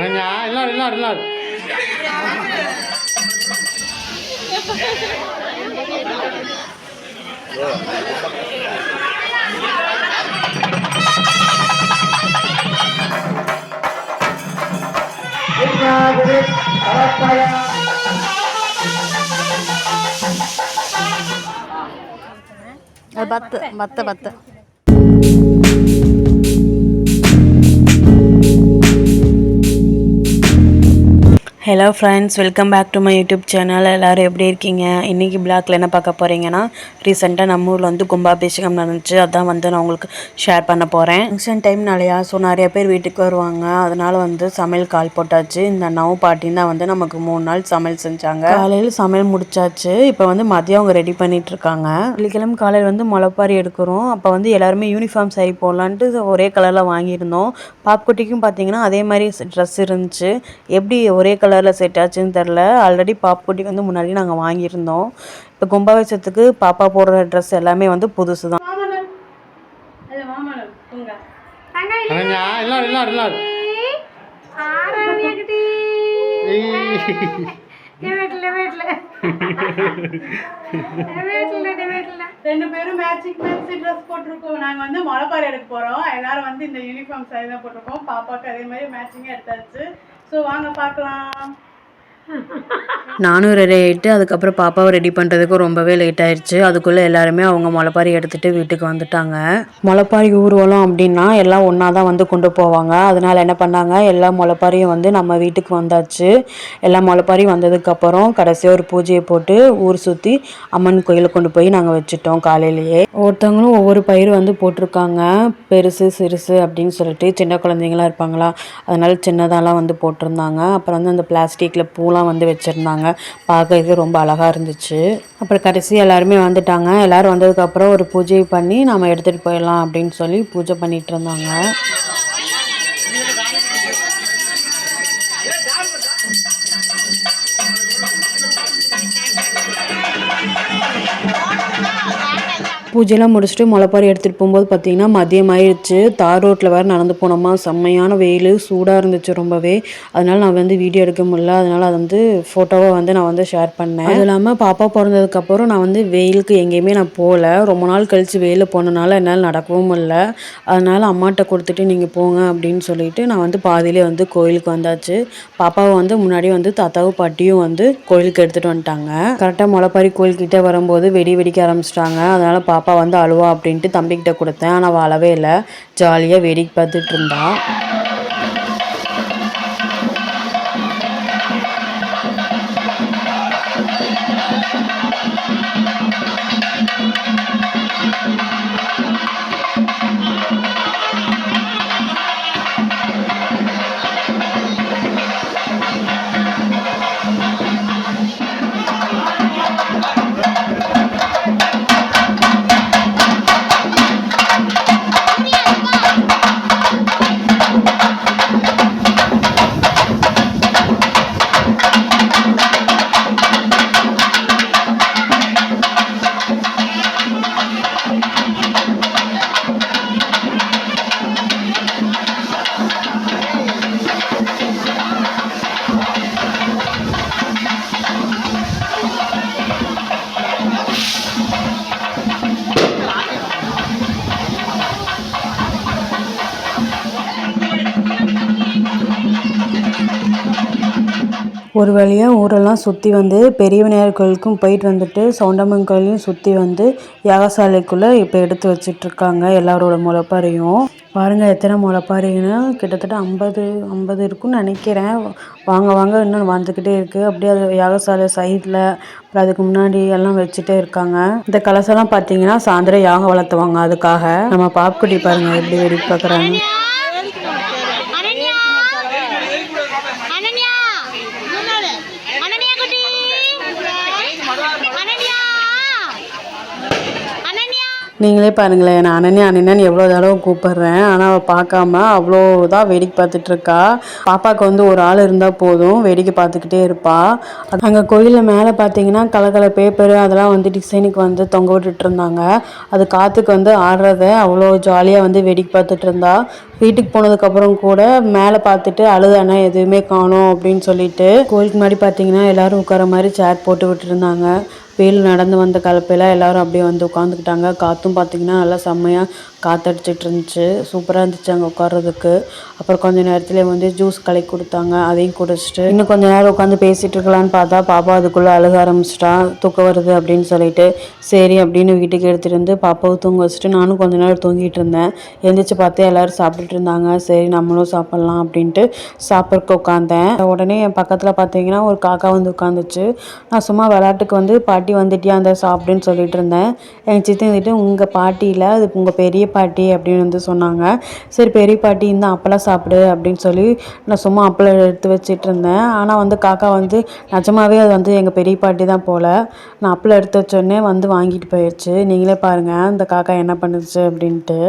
அனன்யா எல்லாரும் எல்லாரும் எல்லாரும் பத்து hello friends, welcome back to my YouTube channel. எல்லோரும் எப்படி இருக்கீங்க? இன்றைக்கி பிளாக்ல என்ன பார்க்க போகிறீங்கன்னா, ரீசெண்டாக நம்ம ஊரில் வந்து கும்பாபிஷேகம் நடந்துச்சு. அதான் வந்து நான் உங்களுக்கு ஷேர் பண்ண போகிறேன். ஃபங்க்ஷன் டைம்னாலையா, ஸோ நிறைய பேர் வீட்டுக்கு வருவாங்க. அதனால் வந்து சமையல் கால் போட்டாச்சு. இந்த நவ் பாட்டி தான் வந்து நமக்கு 3 நாள் சமையல் செஞ்சாங்க. காலையில் சமையல் முடிச்சாச்சு. இப்போ வந்து மதியம் அவங்க ரெடி பண்ணிட்டு இருக்காங்க. வெள்ளிக்கிழமை காலையில் வந்து முளைப்பாரி எடுக்கிறோம். அப்போ வந்து எல்லாருமே யூனிஃபார்ம் சாரி போடலான்ட்டு ஒரே கலரில் வாங்கியிருந்தோம். பாப்குட்டிக்கும் பார்த்தீங்கன்னா அதே மாதிரி ட்ரெஸ் இருந்துச்சு. எப்படி ஒரே கலரில் செட் ஆச்சுன்னு தெரில. ஆல்ரெடி பாப்குட்டி வந்து முன்னாடி நாங்கள் வாங்கியிருந்தோம். இப்போ கும்பாபிஷேகத்துக்கு பாப்பா போடுற ட்ரெஸ் எல்லாமே வந்து புதுசு தான். ரெண்டு பேரும் மேட்சிங் ட்ரெஸ் போட்டிருக்கோம். நாங்கள் வந்து முளைப்பாரி எடுக்க போகிறோம். எல்லாரும் வந்து இந்த யூனிஃபார்ம் சாரி தான் போட்டிருக்கோம். பாப்பாவுக்கு அதே மாதிரி மேட்சிங்காக எடுத்தாச்சு. ஸோ வாங்க பார்க்கலாம். நானும் ரெடி ஆகிட்டு அதுக்கப்புறம் பாப்பாவை ரெடி பண்ணுறதுக்கு ரொம்பவே லேட் ஆயிடுச்சு. அதுக்குள்ளே எல்லாருமே அவங்க முளைப்பாரி எடுத்துகிட்டு வீட்டுக்கு வந்துட்டாங்க. முளைப்பாரி ஊர்வலம் அப்படின்னா எல்லாம் ஒன்றா தான் வந்து கொண்டு போவாங்க. அதனால் என்ன பண்ணாங்க, எல்லா முளைப்பாரியும் வந்து நம்ம வீட்டுக்கு வந்தாச்சு. எல்லா முளைப்பாரியும் வந்ததுக்கப்புறம் கடைசியாக ஒரு பூஜையை போட்டு ஊர் சுற்றி அம்மன் கோயிலுக்கு கொண்டு போய் நாங்கள் வச்சுட்டோம். காலையிலேயே ஒவ்வொருத்தவங்களும் ஒவ்வொரு பயிர் வந்து போட்டிருக்காங்க. பெருசு சிறுசு அப்படின்னு சொல்லிட்டு சின்ன குழந்தைங்களாம் இருப்பாங்களா, அதனால சின்னதாலாம் வந்து போட்டிருந்தாங்க. அப்புறம் வந்து அந்த பிளாஸ்டிக்கில் பூலாம் வந்து வச்சுருந்தாங்க. பார்க்கறதுக்கு ரொம்ப அழகாக இருந்துச்சு. அப்புறம் கடைசி எல்லாருமே வந்துட்டாங்க. எல்லோரும் வந்ததுக்கப்புறம் ஒரு பூஜை பண்ணி நம்ம எடுத்துகிட்டு போயிடலாம் அப்படின்னு சொல்லி பூஜை பண்ணிகிட்டு இருந்தாங்க. பூஜையெல்லாம் முடிச்சுட்டு முளைப்பாரி எடுத்துகிட்டு போகும்போது பார்த்திங்கன்னா மதியம் ஆயிடுச்சு. தார் ரோட்டில் வேறு நடந்து போனோமா, செம்மையான வெயில், சூடாக இருந்துச்சு ரொம்பவே. அதனால் நான் வந்து வீடியோ எடுக்க முடியல. அதனால் அதை வந்து ஃபோட்டோவாக வந்து நான் வந்து ஷேர் பண்ணேன். அது இல்லாமல் பாப்பா பிறந்ததுக்கப்புறம் நான் வந்து வெயிலுக்கு எங்கேயுமே நான் போகல. ரொம்ப நாள் கழித்து வெயிலில் போனனால என்னால் நடக்கவும் முடியல. அதனால் அம்மாட்ட கொடுத்துட்டு நீங்கள் போங்க அப்படின்னு சொல்லிட்டு நான் வந்து பாதியிலே வந்து கோயிலுக்கு வந்தாச்சு. பாப்பாவை வந்து முன்னாடி வந்து தாத்தாவும் பாட்டியும் வந்து கோயிலுக்கு எடுத்துகிட்டு வந்துட்டாங்க. கரெக்டாக முளைப்பாரி கோயில்கிட்ட வரும்போது வெடிக்க ஆரம்பிச்சிட்டாங்க. அதனால் பாப்பா வந்து அழுவா அப்படின்ட்டு தம்பிக்கிட்ட கொடுத்தேன். ஆனால் அவள் அழவே இல்லை, ஜாலியாக வேடிக்கை பார்த்துட்டு இருந்தா. ஒரு வழியாக ஊரெல்லாம் சுற்றி வந்து பெரிய விநாயகர் கோயிலுக்கும் போயிட்டு வந்துட்டு சவுண்டம்மன் கோயிலையும் சுற்றி வந்து யாகசாலைக்குள்ளே இப்போ எடுத்து வச்சிட்ருக்காங்க எல்லாரோட முளைப்பாரியும். பாருங்கள் எத்தனை முளைப்பாரின்னு, கிட்டத்தட்ட 50 இருக்குன்னு நினைக்கிறேன். வாங்க இன்னும் வந்துக்கிட்டே இருக்குது. அப்படியே அது யாகசாலை சைடில் அப்புறம் அதுக்கு முன்னாடி எல்லாம் வச்சுட்டே இருக்காங்க. இந்த கலசெல்லாம் பார்த்தீங்கன்னா சாயந்தரம் யாகம் வளர்த்துவாங்க. அதுக்காக நம்ம பாப்குட்டி பாருங்கள் எப்படி வெடி பார்க்குறாங்க. நீங்களே பாருங்களேன், நான் அண்ணனே அண்ணனேன்னு எவ்வளோ தடவை கூப்பிடுறேன், ஆனால் அவள் பார்க்காம அவ்வளோதான் வேடிக்கை பார்த்துட்டு இருக்கா. பாப்பாவுக்கு வந்து ஒரு ஆள் இருந்தால் போதும், வேடிக்கை பார்த்துக்கிட்டே இருப்பா. அங்கே கோயிலில் மேலே பார்த்தீங்கன்னா கலர் பேப்பரு அதெல்லாம் வந்து டிசைனுக்கு வந்து தொங்க விட்டுட்டு இருந்தாங்க. அது காற்றுக்கு வந்து ஆடுறத அவ்வளோ ஜாலியாக வந்து வேடிக்கை பார்த்துட்டு இருந்தா. வீட்டுக்கு போனதுக்கப்புறம் கூட மேலே பார்த்துட்டு அழுதானே எதுவுமே காணோம் அப்படின்னு சொல்லிட்டு கோயிலுக்கு முன்னாடி பார்த்தீங்கன்னா எல்லோரும் உட்கார மாதிரி சேர் போட்டு விட்டுருந்தாங்க. வெயில் நடந்து வந்த கலப்பையில் எல்லோரும் அப்படியே வந்து உட்காந்துக்கிட்டாங்க. காற்றும் பார்த்திங்கன்னா நல்லா செம்மையாக காற்றடிச்சிட்டு இருந்துச்சு. சூப்பராக இருந்துச்சு அங்கே உட்கார்றதுக்கு. அப்புறம் கொஞ்சம் நேரத்துலேயே வந்து ஜூஸ் கலக்கி கொடுத்தாங்க, அதையும் குடிச்சிட்டு இன்னும் கொஞ்சம் நேரம் உட்காந்து பேசிகிட்டு இருக்கலான்னு பார்த்தா பாப்பா அதுக்குள்ளே அழுக ஆரம்பிச்சிட்டா. தூக்கம் வருது அப்படின்னு சொல்லிட்டு சரி அப்படின்னு வீட்டுக்கு எடுத்துகிட்டு வந்து பாப்பாவை தூங்க வச்சுட்டு நானும் கொஞ்ச நேரம் தூங்கிட்டு இருந்தேன். எழுந்திரிச்சு பார்த்தே எல்லோரும் சாப்பிட்டுட்டு இருந்தாங்க. சரி நம்மளும் சாப்பிட்லாம் அப்படின்ட்டு சாப்பிட்றக்கு உட்காந்தேன். உடனே என் பக்கத்தில் பார்த்தீங்கன்னா ஒரு காக்கா வந்து உட்காந்துச்சு. நான் சும்மா விளையாட்டுக்கு வந்து பாட்டி வந்துட்டியா அந்த சாப்பிடுன்னு சொல்லிட்டு இருந்தேன். எங்கள் சித்தி வந்துட்டு உங்கள் பாட்டியில் அது உங்கள் பெரிய பாட்டி அப்படின்னு வந்து சொன்னாங்க. சரி பெரிய பாட்டி இந்த அப்பளம் சாப்பிடு அப்படின்னு சொல்லி நான் சும்மா அப்பளம் எடுத்து வச்சிட்டு இருந்தேன். ஆனால் வந்து காக்கா வந்து நிஜமாவே அது வந்து எங்கள் பெரிய பாட்டி தான் போல். நான் அப்பளம் எடுத்து வச்சோடனே வந்து வாங்கிட்டு போயிடுச்சு. நீங்களே பாருங்கள் அந்த காக்கா என்ன பண்ணுச்சு அப்படின்ட்டு.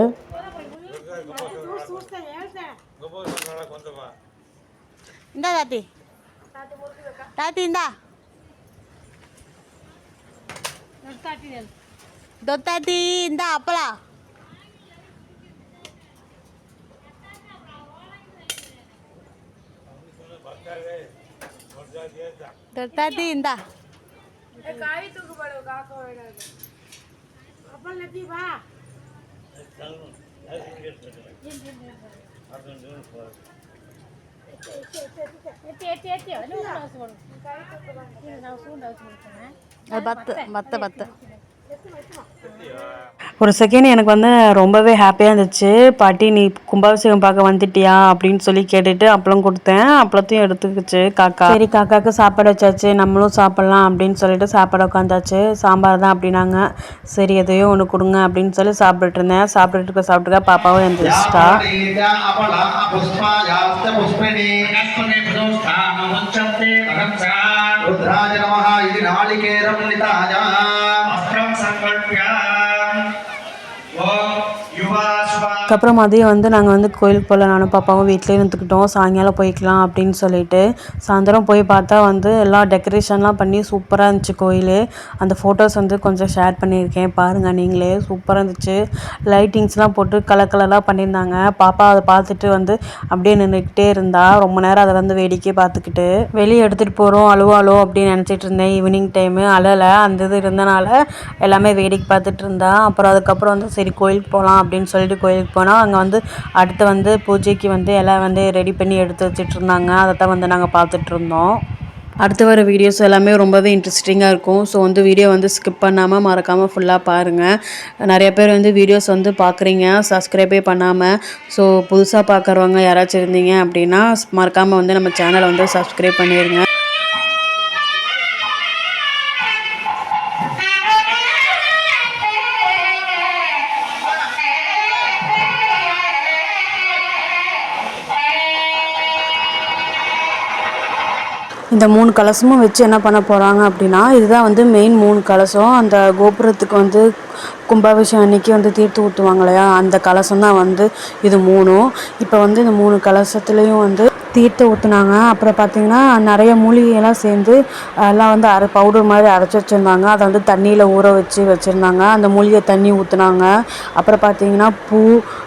இந்தா தாத்தி தாத்தி இந்தா దొత్తాతి ఇంత అప్పలా దొత్తాతి ఇంత కాయి తూకుపడు కాక అప్పల్ నతి బా பத்து பத்து ஒரு செகண்ட் எனக்கு வந்து ரொம்பவே ஹாப்பியாக இருந்துச்சு. பாட்டி நீ கும்பாபிஷேகம் பார்க்க வந்துட்டியா அப்படின்னு சொல்லி கேட்டுட்டு அப்பளம் கொடுத்தேன். அப்பளத்தையும் எடுத்துக்கிச்சு காக்கா. சரி காக்காவுக்கு சாப்பாடு வச்சாச்சு, நம்மளும் சாப்பிட்லாம் அப்படின்னு சொல்லிட்டு சாப்பாடு உட்காந்தாச்சு. சாம்பார் தான் அப்படின்னாங்க. சரி எதையோ ஒன்று கொடுங்க அப்படின்னு சொல்லி சாப்பிட்டுட்டு இருந்தேன். சாப்பிட்டுருக்க பாப்பாவும் எழுந்திரிச்சிட்டா. அதுக்கப்புறம் மதியம் வந்து நாங்கள் வந்து கோயிலுக்கு போகல, நானும் பாப்பாவும் வீட்டிலே இருந்துக்கிட்டோம். சாயங்காலம் போய்க்கலாம் அப்படின்னு சொல்லிட்டு சாயந்தரம் போய் பார்த்தா வந்து எல்லாம் டெக்கரேஷன்லாம் பண்ணி சூப்பராக இருந்துச்சு கோயில். அந்த ஃபோட்டோஸ் வந்து கொஞ்சம் ஷேர் பண்ணியிருக்கேன் பாருங்கள் நீங்களே. சூப்பராக இருந்துச்சு. லைட்டிங்ஸ்லாம் போட்டு கலர்லாம் பண்ணியிருந்தாங்க. பாப்பா அதை பார்த்துட்டு வந்து அப்படியே நின்றுக்கிட்டே இருந்தா. ரொம்ப நேரம் அதை வந்து வேடிக்கை பார்த்துக்கிட்டு வெளியே எடுத்துகிட்டு போகிறோம் அழுவாலோ அப்படின்னு நினச்சிட்டு இருந்தேன். ஈவினிங் டைமு அழலை, அந்த இது இருந்தனால எல்லாமே வேடிக்கை பார்த்துட்டு இருந்தா. அப்புறம் அதுக்கப்புறம் வந்து சரி கோயிலுக்கு போகலாம் அப்படின்னு சொல்லிட்டு கோயிலுக்கு போனால் அங்கே வந்து அடுத்து வந்து பூஜைக்கு வந்து எல்லாம் வந்து ரெடி பண்ணி எடுத்து வச்சுட்டு இருந்தாங்க. அதை தான் வந்து நாங்கள் பார்த்துட்டு இருந்தோம். அடுத்து வர வீடியோஸ் எல்லாமே ரொம்பவே இன்ட்ரெஸ்டிங்காக இருக்கும். ஸோ வந்து வீடியோ வந்து ஸ்கிப் பண்ணாமல் மறக்காமல் ஃபுல்லாக பாருங்கள். நிறைய பேர் வந்து வீடியோஸ் வந்து பார்க்குறீங்க, சப்ஸ்கிரைபே பண்ணாமல். ஸோ புதுசாக பார்க்குறவங்க யாராச்சும் இருந்தீங்க அப்படின்னா மறக்காமல் வந்து நம்ம சேனலை வந்து சப்ஸ்கிரைப் பண்ணிடுங்க. இந்த 3 கலசமும் வச்சு என்ன பண்ண போகிறாங்க அப்படின்னா, இதுதான் வந்து மெயின் 3 கலசம். அந்த கோபுரத்துக்கு வந்து கும்பாபிஷேகம் அன்றைக்கி வந்து தீர்த்து ஊற்றுவாங்க இல்லையா, அந்த கலசம் தான் வந்து இது 3ம். இப்போ வந்து இந்த 3 கலசத்துலேயும் வந்து தீர்த்து ஊற்றுனாங்க. அப்புறம் பார்த்திங்கன்னா நிறைய மூலிகையெல்லாம் சேர்ந்து எல்லாம் வந்து பவுடர் மாதிரி அரைச்சி வச்சுருந்தாங்க. அதை வந்து தண்ணியில் ஊற வச்சுருந்தாங்க. அந்த மூலிகை தண்ணி ஊற்றுனாங்க. அப்புறம் பார்த்திங்கன்னா பூ,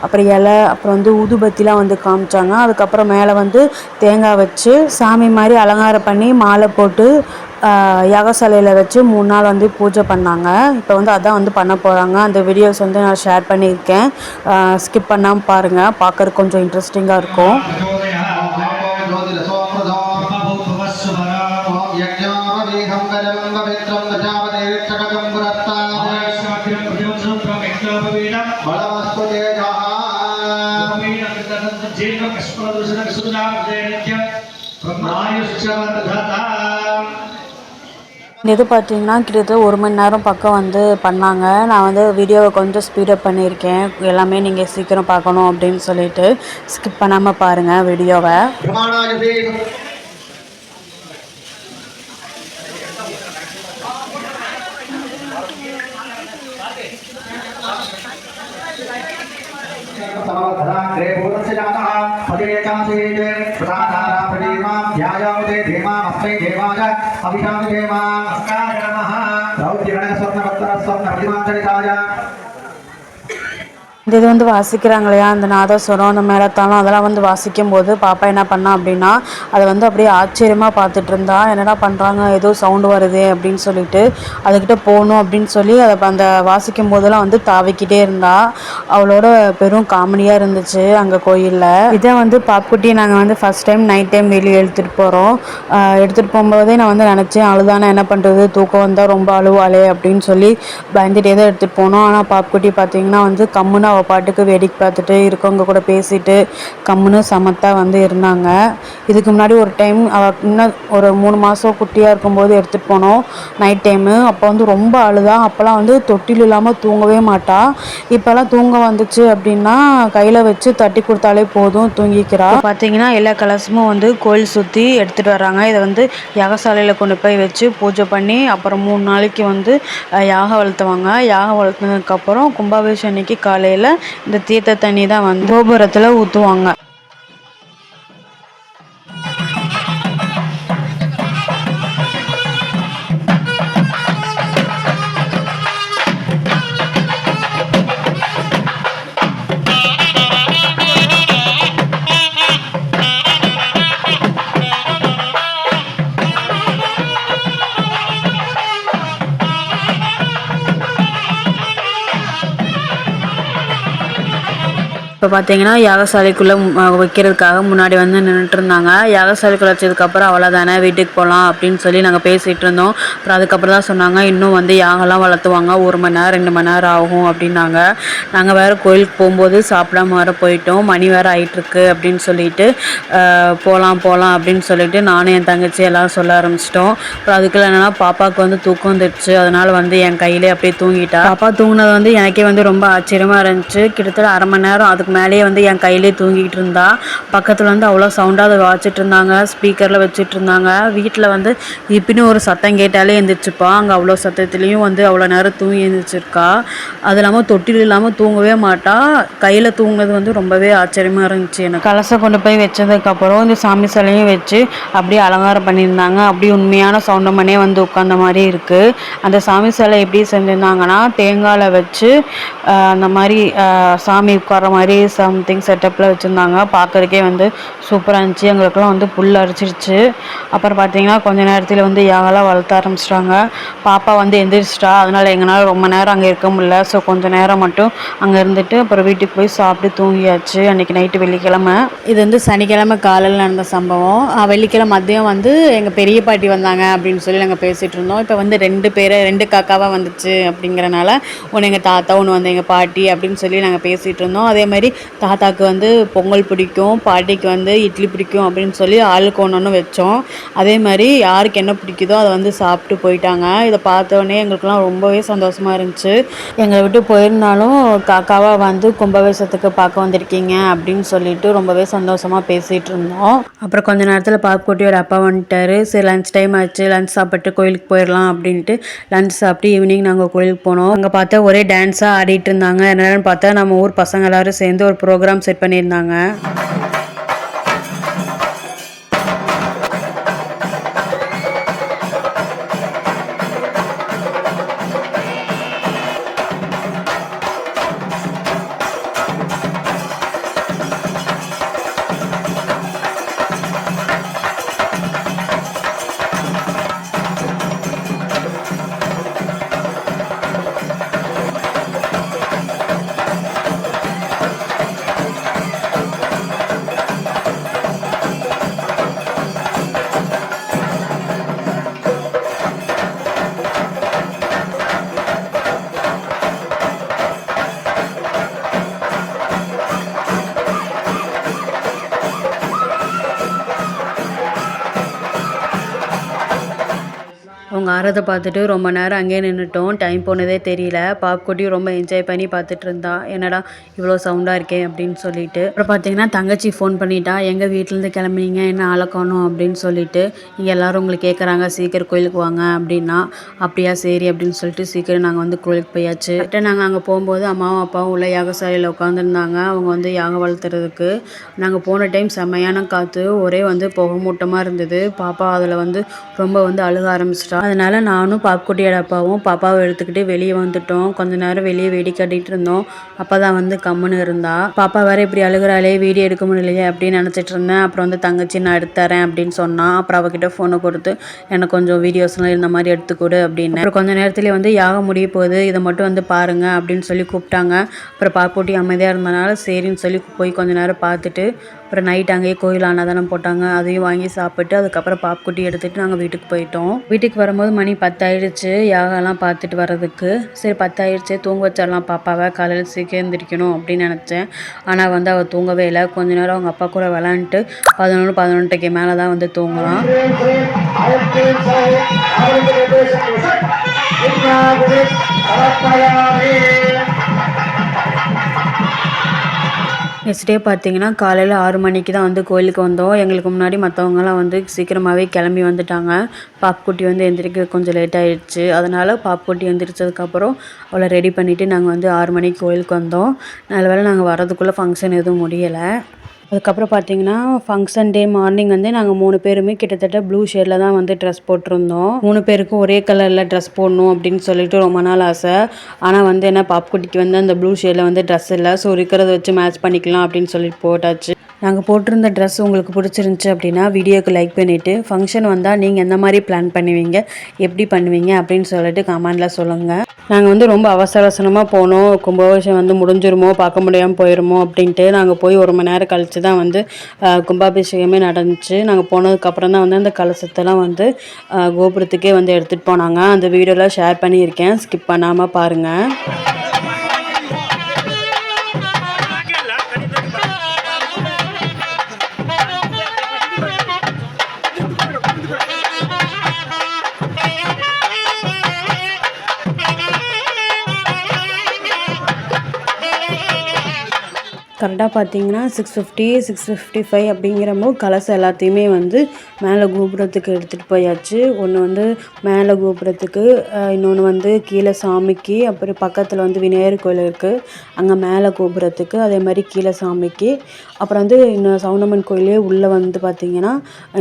அப்புறம் இலை, அப்புறம் வந்து ஊதுபத்திலாம் வந்து காமிச்சாங்க. அதுக்கப்புறம் மேலே வந்து தேங்காய் வச்சு சாமி மாதிரி அலங்காரம் பண்ணி மாலை போட்டு யாகசாலையில் வச்சு 3 நாள் வந்து பூஜை பண்ணாங்க. இப்போ வந்து அதான் வந்து பண்ண போகிறாங்க. அந்த வீடியோஸ் வந்து நான் ஷேர் பண்ணியிருக்கேன். ஸ்கிப் பண்ணாமல் பாருங்கள், பார்க்குறதுக்கு கொஞ்சம் இன்ட்ரெஸ்டிங்காக இருக்கும். இது பார்த்தீங்கன்னா கிட்டத்தட்ட 1 மணி நேரம் பக்கம் வந்து பண்ணாங்க. நான் வந்து வீடியோவை கொஞ்சம் ஸ்பீடப் பண்ணியிருக்கேன். எல்லாமே நீங்கள் சீக்கிரம் பார்க்கணும் அப்படின்னு சொல்லிட்டு ஸ்கிப் பண்ணாமல் பாருங்கள் வீடியோவை. समवधराग्रे पूर्णस्य जातः पतिरेकांशेते प्रसादारा प्रदीमां ध्यायावते धीमामस्मै देवाय अभिषामि देवास्काय नमः रौद्रगणस्वर्णवत्तरस्वर्णप्रतिमाञ्जलिताय இந்த இது வந்து வாசிக்கிறாங்க இல்லையா, அந்த நாதஸ்வரம் அந்த மேளத்தாளம் அதெல்லாம் வந்து வாசிக்கும் போது பாப்பா என்ன பண்ணா அப்படின்னா அதை வந்து அப்படியே ஆச்சரியமாக பார்த்துட்டு இருந்தா. என்னடா பண்ணுறாங்க, ஏதோ சவுண்டு வருது அப்படின்னு சொல்லிட்டு அதுக்கிட்ட போகணும் அப்படின்னு சொல்லி அதை அந்த வாசிக்கும் போதெல்லாம் வந்து தாவிக்கிட்டே இருந்தா. அவளோட பெரும் காமெடியாக இருந்துச்சு அங்கே கோயிலில். இதை வந்து பாப்புக்குட்டியை நாங்கள் வந்து ஃபஸ்ட் டைம் நைட் டைம் வெளியே எடுத்துகிட்டு போகிறோம். எடுத்துகிட்டு போகும்போதே நான் வந்து நினச்சேன் அழுதானே என்ன பண்ணுறது, தூக்கம் வந்தால் ரொம்ப அழுவாளே அப்படின்னு சொல்லி பயந்துகிட்டே தான் எடுத்துகிட்டு போனோம். ஆனால் பாப்புக்குட்டி பார்த்தீங்கன்னா வந்து கம்முன்னு அவள் பாட்டுக்கு வேடிக்கை பார்த்துட்டு இருக்கவங்க கூட பேசிட்டு கம்முன்னு சமத்தாக வந்து இருந்தாங்க. இதுக்கு முன்னாடி ஒரு டைம் அவள் இன்னும் ஒரு 3 மாதம் குட்டியாக இருக்கும்போது எடுத்துகிட்டு போனோம் நைட் டைமு. அப்போ வந்து ரொம்ப அழுதா. அப்போல்லாம் வந்து தொட்டில் இல்லாமல் தூங்கவே மாட்டா. இப்போல்லாம் தூங்க வந்துச்சு அப்படின்னா கையில் வச்சு தட்டி கொடுத்தாலே போதும் தூங்கிக்கிறா. பார்த்தீங்கன்னா எல்லா கலசமும் வந்து கோயில் சுற்றி எடுத்துகிட்டு வர்றாங்க. இதை வந்து யாகசாலையில் கொண்டு போய் வச்சு பூஜை பண்ணி அப்புறம் 3 நாளைக்கு வந்து யாகம் வளர்த்துவாங்க. யாகம் வளர்த்துனதுக்கப்புறம் கும்பாபிஷேகம் அன்னைக்கு காலையில் இந்த தீர்த்த தண்ணி தான் வந்து கோபுரத்தில் ஊற்றுவாங்க. இப்போ பார்த்தீங்கன்னா யாகசாலைக்குள்ளே வைக்கிறதுக்காக முன்னாடி வந்து நின்றுட்டு இருந்தாங்க. யாகசாலைக்குள்ளே வச்சதுக்கப்புறம் அவ்வளோதானே வீட்டுக்கு போகலாம் அப்படின்னு சொல்லி நாங்கள் பேசிகிட்டு இருந்தோம். அப்புறம் அதுக்கப்புறம் தான் சொன்னாங்க இன்னும் வந்து யாகெல்லாம் வளர்த்துவாங்க, 1 மணி நேரம் 2 மணி நேரம் ஆகும் அப்படின்னாங்க. நாங்கள் வேறு கோயிலுக்கு போகும்போது சாப்பிடாம வேறு போயிட்டோம். மணி வேறு ஆகிட்டுருக்கு அப்படின்னு சொல்லிட்டு போகலாம் அப்படின்னு சொல்லிட்டு நானும் என் தங்கச்சி எல்லோரும் சொல்ல ஆரம்பிச்சிட்டோம். அப்புறம் அதுக்குள்ள என்னென்னா பாப்பாவுக்கு வந்து தூக்கம் வந்துடுச்சு. அதனால் வந்து என் கையிலே அப்படியே தூங்கிட்டா. பாப்பா தூங்கினது வந்து எனக்கே வந்து ரொம்ப ஆச்சரியமாக இருந்துச்சு. கிட்டத்தட்ட 1/2 மணி நேரம் அதுக்கு மேலேயே வந்து என் கையிலே தூங்கிக்கிட்டு இருந்தா. பக்கத்தில் வந்து அவ்வளோ சவுண்டாக அதை வாச்சிட்டு இருந்தாங்க, ஸ்பீக்கரில் வச்சுட்டு இருந்தாங்க. வீட்டில் வந்து இப்படின்னு ஒரு சத்தம் கேட்டாலே எழுந்திரிச்சுப்பா. அங்கே அவ்வளோ சத்தத்துலேயும் வந்து அவ்வளோ நேரம் தூங்கி எழுந்திரிச்சிருக்கா. அது இல்லாமல் தொட்டில் இல்லாமல் தூங்கவே மாட்டா. கையில் தூங்குனது வந்து ரொம்பவே ஆச்சரியமாக இருந்துச்சு எனக்கு. கலசம் கொண்டு போய் வச்சதுக்கப்புறம் இந்த சாமி சிலையும் வச்சு அப்படியே அலங்காரம் பண்ணியிருந்தாங்க. அப்படியே உண்மையான சவுண்டமனே வந்து உட்காந்த மாதிரி இருக்குது. அந்த சாமி சிலை எப்படி செஞ்சுருந்தாங்கன்னா தேங்காயில் வச்சு அந்த மாதிரி சாமி உட்கார மாதிரி சம்திங் செட்டப்பில் வச்சுருந்தாங்க. பார்க்குறதுக்கே வந்து சூப்பராக இருந்துச்சு. எங்களுக்கெல்லாம் வந்து புல் அரிச்சிருச்சு. அப்புறம் பார்த்தீங்கன்னா கொஞ்ச நேரத்தில் வந்து யாகெல்லாம் வளர்த்த ஆரம்பிச்சிட்டாங்க. பாப்பா வந்து எந்திரிச்சிட்டா. அதனால் எங்களால் ரொம்ப நேரம் அங்கே இருக்க முடியல. ஸோ கொஞ்சம் நேரம் மட்டும் அங்கே இருந்துட்டு அப்புறம் வீட்டுக்கு போய் சாப்பிட்டு தூங்கியாச்சு. அன்றைக்கி நைட்டு வெள்ளிக்கிழமை. இது வந்து சனிக்கிழமை காலையில் நடந்த சம்பவம். வெள்ளிக்கிழமை மதியம் வந்து எங்கள் பெரிய பாட்டி வந்தாங்க அப்படின்னு சொல்லி நாங்கள் பேசிகிட்டு இருந்தோம். இப்போ வந்து 2 காக்காவாக வந்துச்சு அப்படிங்கிறனால ஒன்று எங்கள் தாத்தா ஒன்று வந்து எங்கள் பாட்டி அப்படின்னு சொல்லி நாங்கள் பேசிகிட்டு இருந்தோம். அதே மாதிரி தாத்தாவுக்கு வந்து பொங்கல் பிடிக்கும், பாட்டிக்கு வந்து இட்லி பிடிக்கும் அப்படின்னு சொல்லி ஆளுக்கு ஒன்று வச்சோம். அதே மாதிரி யாருக்கு என்ன பிடிக்குதோ அதை வந்து சாப்பிட்டு போயிட்டாங்க. இதை பார்த்தோன்னே எங்களுக்குலாம் ரொம்பவே சந்தோஷமாக இருந்துச்சு. எங்களை விட்டு போயிருந்தாலும் காக்காவாக வந்து கும்பாபிஷேகத்துக்கு பார்க்க வந்திருக்கீங்க அப்படின்னு சொல்லிட்டு ரொம்பவே சந்தோஷமாக பேசிகிட்டு இருந்தோம். அப்புறம் கொஞ்ச நேரத்தில் பாப்புக்குட்டியோட அப்பா வந்துட்டார். சரி லன்ச் டைம் ஆச்சு, லன்ச் சாப்பிட்டு கோயிலுக்கு போயிடலாம் அப்படின்ட்டு லன்ச் சாப்பிட்டு ஈவினிங் நாங்கள் கோயிலுக்கு போனோம். அங்கே பார்த்தா ஒரே டான்ஸாக ஆடிட்டு இருந்தாங்க. என்னென்னு பார்த்தா நம்ம ஊர் பசங்க எல்லாரும் சேர்ந்து ஒரு ப்ரோக்ராம் செட் பண்ணியிருந்தாங்க. அவங்க ஆறதை பார்த்துட்டு ரொம்ப நேரம் அங்கேயே நின்றுட்டோம். டைம் போனதே தெரியல. பாப்குட்டியும் ரொம்ப என்ஜாய் பண்ணி பார்த்துட்டு இருந்தா. என்னடா இவ்வளோ சவுண்டாக இருக்கே அப்படின்னு சொல்லிட்டு. அப்புறம் பார்த்தீங்கன்னா தங்கச்சி ஃபோன் பண்ணிட்டா, எங்கள் வீட்டிலேருந்து கிளம்பினீங்க, என்ன ஆளக்கணும் அப்படின்னு சொல்லிட்டு. இங்கே எல்லோரும் உங்களுக்கு கேட்குறாங்க, சீக்கிரம் கோயிலுக்கு வாங்க அப்படின்னா. அப்படியா சரி அப்படின்னு சொல்லிட்டு சீக்கிரம் நாங்கள் வந்து கோயிலுக்கு போயாச்சு. நாங்கள் அங்கே போகும்போது அம்மாவும் அப்பாவும் உள்ள யாகசாலையில் உட்காந்துருந்தாங்க. அவங்க வந்து யாகம் வளர்த்துறதுக்கு. நாங்கள் போன டைம் செம்மையான காற்று, ஒரே வந்து புகை மூட்டமாக இருந்தது. பாப்பா அதில் வந்து ரொம்ப வந்து அழுக ஆரம்பிச்சிட்டா. அதனால நானும் பாப்குட்டியோட அப்பாவும் பாப்பாவை எடுத்துக்கிட்டு வெளியே வந்துட்டோம். கொஞ்ச நேரம் வெளியே வெடி கட்டிகிட்டு இருந்தோம். அப்போ தான் வந்து கம்முன்னு இருந்தா. பாப்பா வேறு இப்படி அழுகிறாளே, வீடியோ எடுக்க முடியலையே அப்படின்னு நினச்சிட்டு இருந்தேன். அப்புறம் வந்து தங்கச்சி நான் எடுத்து தரேன் அப்படின்னு சொன்னான். அப்புறம் அவகிட்ட ஃபோனை கொடுத்து எனக்கு கொஞ்சம் வீடியோஸ்லாம் இந்த மாதிரி எடுத்துக்கொடு அப்படின்னு. அப்புறம் கொஞ்சம் நேரத்துலேயே வந்து யாகம் முடிய போகுது, இதை மட்டும் வந்து பாருங்க அப்படின்னு சொல்லி கூப்பிட்டாங்க. அப்புறம் பாப்புட்டி அமைதியாக இருந்தனால சரின்னு சொல்லி போய் கொஞ்ச நேரம் பார்த்துட்டு அப்புறம் நைட் அங்கேயே கோயில் அன்னதானம் போட்டாங்க. அதையும் வாங்கி சாப்பிட்டு அதுக்கப்புறம் பாப்குட்டி எடுத்துகிட்டு நாங்கள் வீட்டுக்கு போயிட்டோம். வீட்டுக்கு வரும்போது மணி 10 ஆயிடுச்சு யாகெல்லாம் பார்த்துட்டு வர்றதுக்கு. சரி 10 ஆயிடுச்சு, தூங்க வச்சிடலாம் பாப்பாவை, காலையில் சீக்கிரம் எழுந்திரிக்கணும் அப்படின்னு நினச்சேன். ஆனால் வந்து அவள் தூங்கவே இல்லை. கொஞ்ச நேரம் அவங்க அப்பா கூட விளாண்டுட்டு 11-11:30 மேலே தான் வந்து தூங்கலாம். நெக்ஸ்ட் டே பார்த்தீங்கன்னா காலையில் 6 மணிக்கு தான் வந்து கோயிலுக்கு வந்தோம். எங்களுக்கு முன்னாடி மற்றவங்கலாம் வந்து சீக்கிரமாகவே கிளம்பி வந்துட்டாங்க. பாப்குட்டி வந்து எந்திரிக்க கொஞ்சம் லேட் ஆகிடுச்சு. அதனால் பாப்குட்டி எந்திரிச்சதுக்கப்புறம் அவளை ரெடி பண்ணிவிட்டு நாங்கள் வந்து 6 மணிக்கு கோயிலுக்கு வந்தோம். நல்ல வேளை நாங்கள் வர்றதுக்குள்ளே ஃபங்க்ஷன் எதுவும் முடியலை. அதுக்கப்புறம் பார்த்தீங்கன்னா ஃபங்க்ஷன் டே மார்னிங் வந்து நாங்கள் 3 பேருமே கிட்டத்தட்ட ப்ளூ ஷேடில் தான் வந்து ட்ரெஸ் போட்டிருந்தோம். 3 பேருக்கும் ஒரே கலரில் ட்ரெஸ் போடணும் அப்படின்னு சொல்லிட்டு ரொம்ப நாள் ஆசை. ஆனால் வந்து என்ன பாப்குட்டிக்கு வந்து அந்த ப்ளூ ஷேடில் வந்து ட்ரெஸ் இல்லை. ஸோ இருக்கிறத வச்சு மேட்ச் பண்ணிக்கலாம் அப்படின்னு சொல்லிட்டு போட்டாச்சு. நாங்கள் போட்டிருந்த ட்ரெஸ் உங்களுக்கு பிடிச்சிருந்துச்சி அப்படின்னா வீடியோக்கு லைக் பண்ணிவிட்டு, ஃபங்க்ஷன் வந்தால் நீங்கள் எந்த மாதிரி பிளான் பண்ணுவீங்க, எப்படி பண்ணுவீங்க அப்படின்னு சொல்லிட்டு கமெண்டில் சொல்லுங்கள். நாங்கள் வந்து ரொம்ப அவசரமாக போனோம். கும்பாபிஷேகம் வந்து முடிஞ்சிருமோ, பார்க்க முடியாமல் போயிடுமோ அப்படின்ட்டு நாங்கள் போய் 1 மணி நேரம் கழித்து தான் வந்து கும்பாபிஷேகமே நடந்துச்சு. நாங்கள் போனதுக்கப்புறம் தான் வந்து அந்த கலசத்தெல்லாம் வந்து கோபுரத்துக்கே வந்து எடுத்துகிட்டு போனாங்க. அந்த வீடியோலாம் ஷேர் பண்ணியிருக்கேன், ஸ்கிப் பண்ணாமல் பாருங்கள். கரெக்டாக பார்த்தீங்கன்னா 650, 655 அப்படிங்கிறப்போ கலசம் எல்லாத்தையுமே வந்து மேலே கோபுரத்துக்கு எடுத்துகிட்டு போயாச்சு. ஒன்று வந்து மேலே கோபுரத்துக்கு, இன்னொன்று வந்து கீழே சாமிக்கு, அப்புறம் பக்கத்தில் வந்து விநாயகர் கோயில் இருக்குது, அங்கே மேலே கோபுரத்துக்கு, அதே மாதிரி கீழே சாமிக்கு. அப்புறம் வந்து இன்னும் சவுண்டம்மன் கோயிலே உள்ளே வந்து பார்த்திங்கன்னா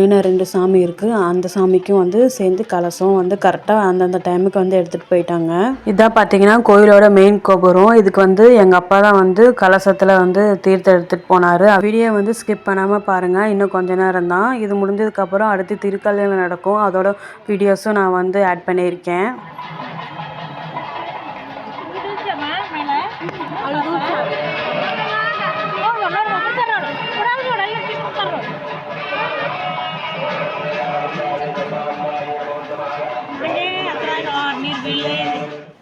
இன்னும் 2 சாமி இருக்குது. அந்த சாமிக்கும் வந்து சேர்ந்து கலசம் வந்து கரெக்டாக அந்தந்த டைமுக்கு வந்து எடுத்துகிட்டு போயிட்டாங்க. இதான் பார்த்திங்கன்னா கோயிலோட மெயின் கோபுரம். இதுக்கு வந்து எங்கள் அப்பா தான் வந்து கலசத்தில் வந்து தீர்த்தம் எடுத்துகிட்டு போனார். வீடியோ வந்து ஸ்கிப் பண்ணாமல் பாருங்கள். இன்னும் கொஞ்ச நேரம் தான். இது முடிஞ்சதுக்கப்புறம் அடுத்து திருக்கல்யாணம் நடக்கும். அதோட வீடியோஸும் நான் வந்து ஆட் பண்ணியிருக்கேன்.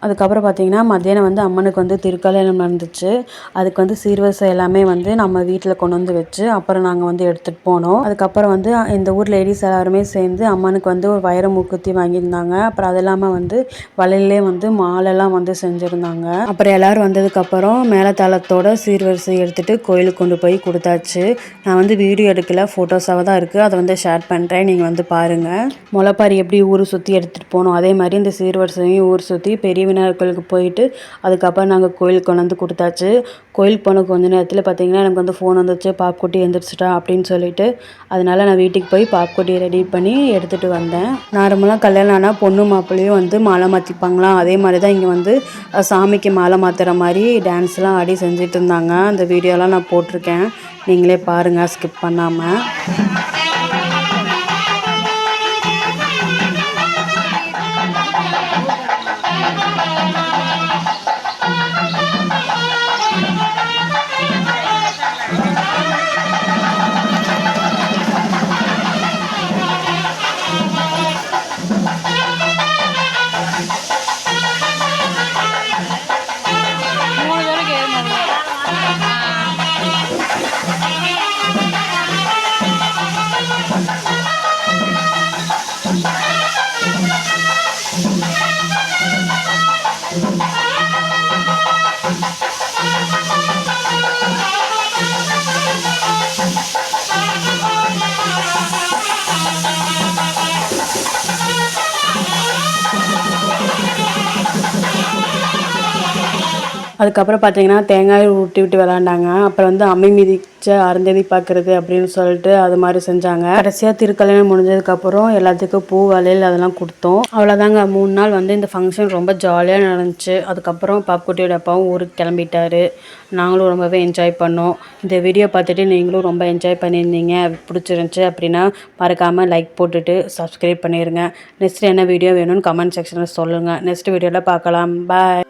அதுக்கப்புறம் பார்த்திங்கன்னா மத்தியானம் வந்து அம்மனுக்கு வந்து திருக்கல்யாணம் நடந்துச்சு. அதுக்கு வந்து சீர்வரிசை எல்லாமே வந்து நம்ம வீட்டில் கொண்டு வந்து வச்சு அப்புறம் நாங்கள் வந்து எடுத்துகிட்டு போனோம். அதுக்கப்புறம் வந்து இந்த ஊர் லேடிஸ் எல்லாருமே சேர்ந்து அம்மனுக்கு வந்து ஒரு வைர மூக்குத்தி வாங்கியிருந்தாங்க. அப்புறம் அது இல்லாமல் வந்து வளையிலே வந்து மாலைலாம் வந்து செஞ்சுருந்தாங்க. அப்புறம் எல்லோரும் வந்ததுக்கப்புறம் மேலத்தாளத்தோட சீர்வரிசை எடுத்துகிட்டு கோயிலுக்கு கொண்டு போய் கொடுத்தாச்சு. நான் வந்து வீடியோ எடுக்கல, ஃபோட்டோஸாக தான் இருக்குது. அதை வந்து ஷேர் பண்ணுறேன், நீங்கள் வந்து பாருங்கள். முளைப்பாரி எப்படி ஊர் சுற்றி எடுத்துகிட்டு போனோம், அதே மாதிரி இந்த சீர்வரிசையும் ஊர் சுற்றி பெரிய விநாயகர் கோயிலுக்கு போயிட்டு அதுக்கப்புறம் நாங்கள் கோயிலுக்கு கொண்டு வந்து கொடுத்தாச்சு. கோயிலுக்கு போன கொஞ்ச நேரத்தில் பார்த்திங்கன்னா எனக்கு வந்து ஃபோன் வந்துச்சு, பாப்குட்டி எழுந்திரிச்சிட்டா அப்படின்னு சொல்லிட்டு. அதனால நான் வீட்டுக்கு போய் பாப்குட்டியை ரெடி பண்ணி எடுத்துகிட்டு வந்தேன். நார்மலாக கல்யாணம் ஆனால் பொண்ணு மாப்பிள்ளையும் வந்து மாலை மாற்றிப்பாங்களாம். அதே மாதிரி தான் இங்கே வந்து சாமிக்கு மாலை மாற்றுற மாதிரி டான்ஸ்லாம் ஆடி செஞ்சுட்டு இருந்தாங்க. அந்த வீடியோலாம் நான் போட்டிருக்கேன், நீங்களே பாருங்கள் ஸ்கிப் பண்ணாமல். அதுக்கப்புறம் பார்த்தீங்கன்னா தேங்காய் ஊட்டி விட்டு விளாண்டாங்க. அப்புறம் வந்து அம்மை மிதிச்ச அருந்ததி பார்க்குறது அப்படின்னு சொல்லிட்டு அது மாதிரி செஞ்சாங்க. கடைசியாக திருக்கல்யாணம் முடிஞ்சதுக்கப்புறம் எல்லாத்துக்கும் பூ வளையல் அதெல்லாம் கொடுத்தோம். அவ்வளோதாங்க. 3 நாள் வந்து இந்த ஃபங்க்ஷன் ரொம்ப ஜாலியாக நடந்துச்சு. அதுக்கப்புறம் பாப்புக்குட்டியோட அப்பாவும் ஊருக்கு கிளம்பிட்டாரு. நாங்களும் ரொம்பவே என்ஜாய் பண்ணோம். இந்த வீடியோ பார்த்துட்டு நீங்களும் ரொம்ப என்ஜாய் பண்ணியிருந்தீங்க, பிடிச்சிருந்துச்சி அப்படின்னா மறக்காமல் லைக் போட்டுட்டு சப்ஸ்கிரைப் பண்ணிடுங்க. நெக்ஸ்ட் என்ன வீடியோ வேணும்னு கமெண்ட் செக்ஷனில் சொல்லுங்கள். நெக்ஸ்ட் வீடியோவில் பார்க்கலாம். பாய்.